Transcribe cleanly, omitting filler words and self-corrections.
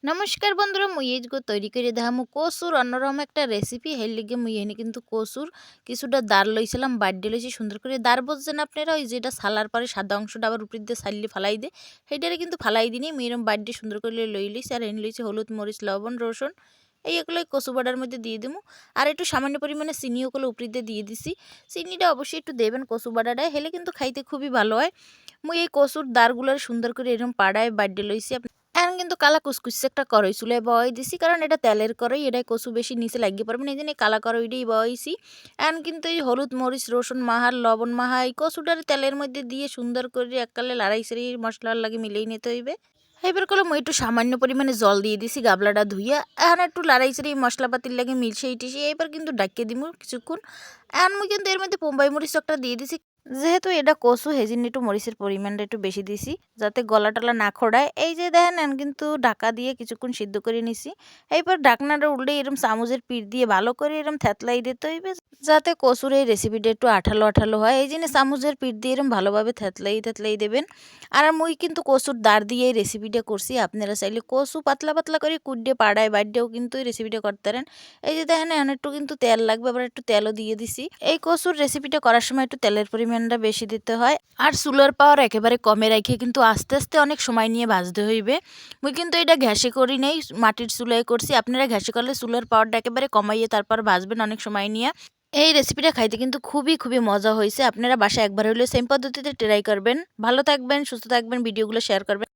নমস্কার বন্ধুরা, মুই আজকে তৈরি করে দেখামু কচুর অন্যরকম একটা রেসিপি। হের লিগে মুই এনে কিন্তু কচুর কিছুটা দাঁড় লইছিলাম, বাড্ডে লইছি সুন্দর করে। দাঁড় বলছেন আপনারা, ওই যেটা সালার পরে সাদা অংশটা আবার উপর দিয়ে সাইলে ফালাই দে, সেইটারে কিন্তু ফালাই দিনি। মুই এরকম বাড্ডে সুন্দর করে লই লইছি। আর এনে লইছি হলুদ, মরিচ, লবণ, রসুন, এইগুলো কচু বাটার মধ্যে দিয়ে দিমু। আর একটু সামান্য পরিমাণে চিনিও গুলো উপর দিয়ে দিছি। চিনিটা অবশ্যই একটু দেবেন কচু বাটাটায়, হেলে কিন্তু খাইতে খুবই ভালো হয়। মুই এই কচুর দাঁড়গুলোর সুন্দর করে এরকম পাড়ায় বাড্ডে লইছি। এখন কিন্তু কালা কুচকুচে একটা কড়াই চুলায় বয় দিছি, কারণ এটা তেলের কড়াই, এটাই কচু বেশি নিচে লাগিয়ে পারবেন, এই জন্য এই কালা কড়াইটাই বয়ছি। এখন কিন্তু এই হলুদ, মরিচ, রসুন মাহার, লবণ মাহা এই কচুটার তেলের মধ্যে দিয়ে সুন্দর করে এককালে লাড়াই সাড়ি মশলার লাগে মিলিয়ে নিতে হইবে। এবার করলাম একটু সামান্য পরিমাণে জল দিয়ে দিছি গাবলাটা ধুইয়া। এখন একটু লাড়াই সাড়ি মশলাপাতির লাগে মিলছেই টিসি, এবার কিন্তু ডাকিয়ে দিমু কিছুক্ষণ। এখন মুই কিন্তু এর মধ্যে বোম্বাই মরিচ একটা দিয়ে দিছি। যেহেতু এটা কচু, হেজিন একটু মরিচের পরিমাণটা একটু বেশি দিছি, যাতে গলা টলা না খোড়ায়। এই যে দেখেন, এখন কিন্তু ঢাকা দিয়ে কিছুক্ষণ সিদ্ধ করে নিছি। এইবার ঢাকনাটা উল্টে এরম চামচের পিঠ দিয়ে ভালো করে এরম থেতলাই দিতে হইবে, যাতে কচুর এই রেসিপিটা একটু আঠালো আঠালো হয়। এই জন্য চামচের পিঠ দিয়ে এরম ভালোভাবে থেতলাই থেতলাই দেবেন। আর মুই কিন্তু কচুর দাঁড় দিয়ে এই রেসিপিটা করছি। আপনারা চাইলে কচু পাতলা পাতলা করে কুড্ডে পাড়ায় বাড়িয়েও কিন্তু এই রেসিপিটা করতে পারেন। এই যে দেখেন, এখন একটু কিন্তু তেল লাগবে, আবার একটু তেলও দিয়ে দিছি। এই কচুর রেসিপিটা করার সময় একটু তেলের পরিমাণটা বেশি দিতে হয়। আর চুলার পাওয়ার একেবারে কমে রেখে কিন্তু আস্তে আস্তে অনেক সময় নিয়ে ভাজতে হইবে। মুই কিন্তু এটা গ্যাসে করি নেই, মাটির চুলায় করছি। আপনারা গ্যাসে করলে চুলার পাওয়ারটা একেবারে কমাইয়ে তারপর ভাজবেন অনেক সময় নিয়ে। এই রেসিপিটা খাইতে কিন্তু খুবই খুবই মজা হয়েছে। আপনারা বাসায় একবার হলেও সেম পদ্ধতিতে ট্রাই করবেন। ভালো থাকবেন, সুস্থ থাকবেন, ভিডিওগুলো শেয়ার করবেন।